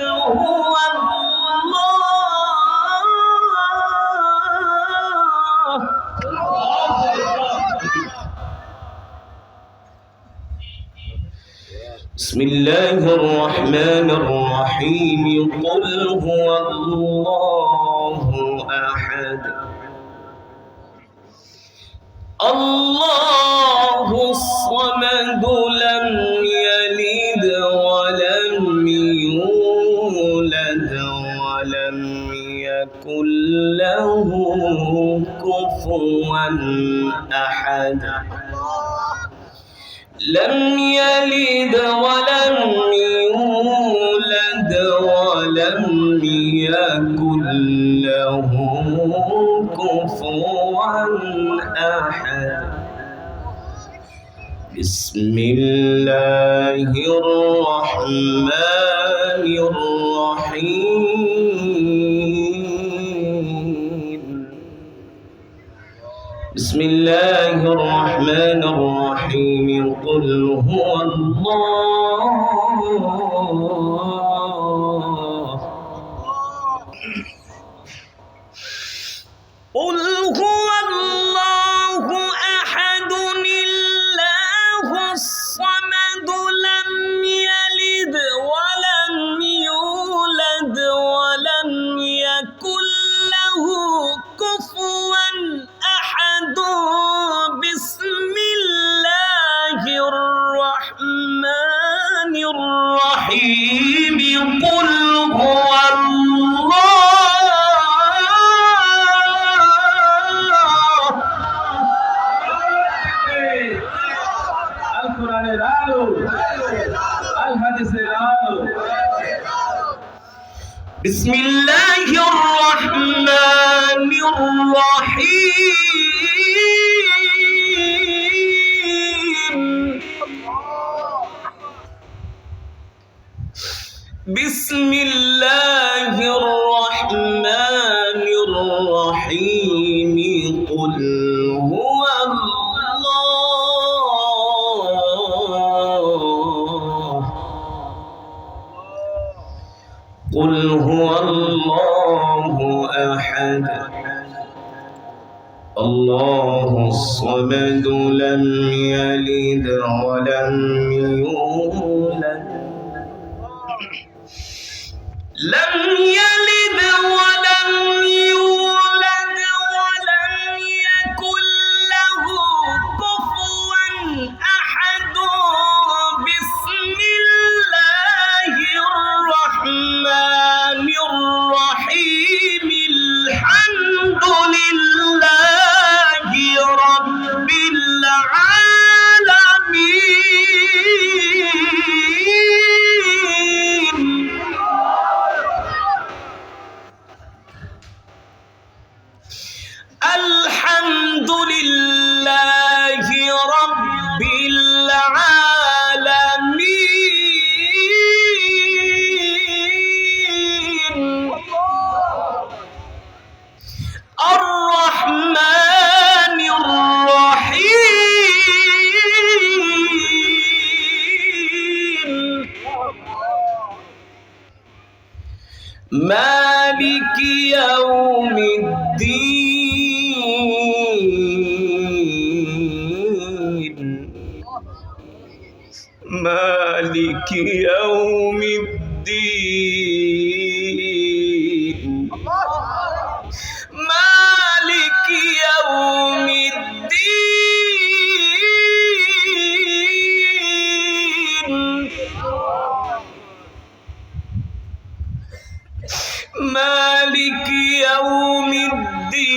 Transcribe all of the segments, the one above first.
هو الله. بسم الله الرحمن الرحيم. قل هو الله أحد الله الصمد لم يلد ولم يولد ولم يكن له كفوا أحد. لم يلد ولم يولد ولم يكن له كفوا أحد. بسم الله الرحمن الرحيم. بسم الله الرحمن الرحيم. قل هو الله. قل هو الله أحد الله الصمد لم يلد ولم يولد ولم يكن له كفوا أحد. بسم الله الرحمن الرحيم. قل هو بسم الله الرحمن الرحيم. بسم الله الرحمن الرحيم. قل هو الله. قل هو الله أحد الله الصمد لم يلد ولم يولد لم يلد ولم يولد ولم يكن له كفوا أحد. بسم الله الرحمن الرحيم. الحمد لله رب العالمين. الحمد لله رب العالمين. الرحمن الرحيم. مالك يوم الدين. مالك يوم الدين. مالك يوم الدين. مالك يوم الدين.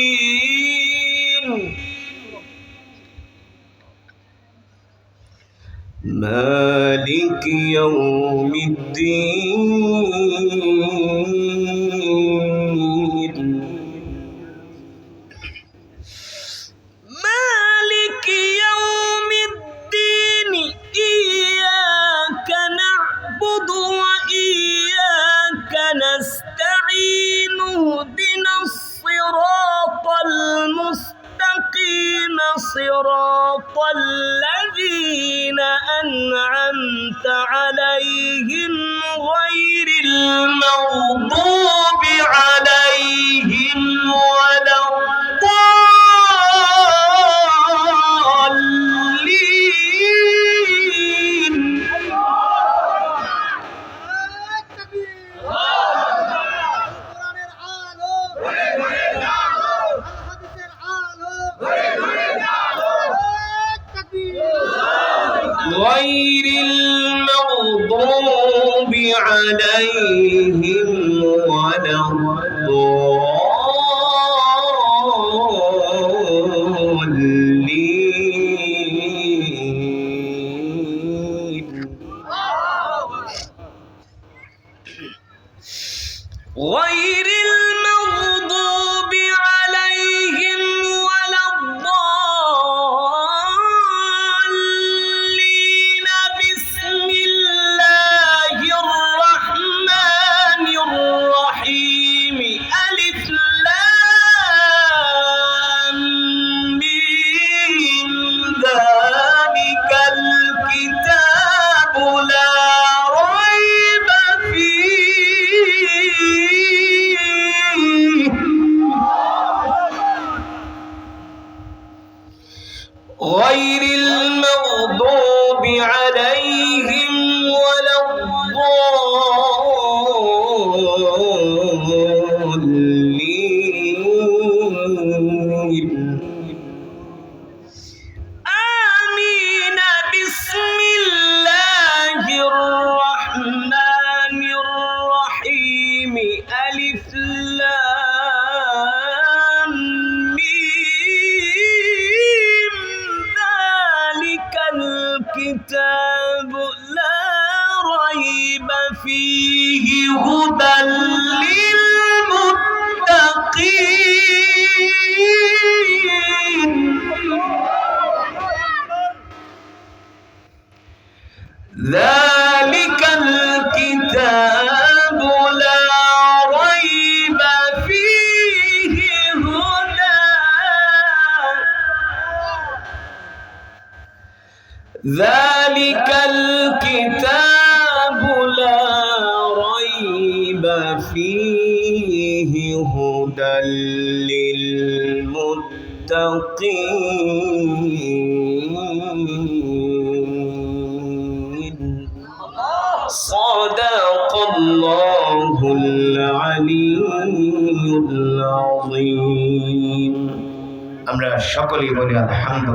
مالك يوم الدين. مالك يوم الدين. إياك نعبد وإياك نستعين. اهدنا الصراط المستقيم صراط الذين أنعمت عليهم غير المغضوب عليهم ولا الضالين غير المغضوب عليهم ولا الضالين بسم الله الرحمن الرحيم ألف لام ميم ذلك الكتاب لا ريب فيه غير المغضوب عليهم ولا الضالين آمين بسم الله الرحمن الرحيم ألف لام ميم ذلك الكتاب لا ريب فيه هدى للمتقين ذلك الكتاب لا ريب فيه هدى ذلك الكتاب لا ريب فيه هدى للمتقين صدق الله العلي العظيم আমরা সকলেই বলি আলহামদুলিল্লাহ।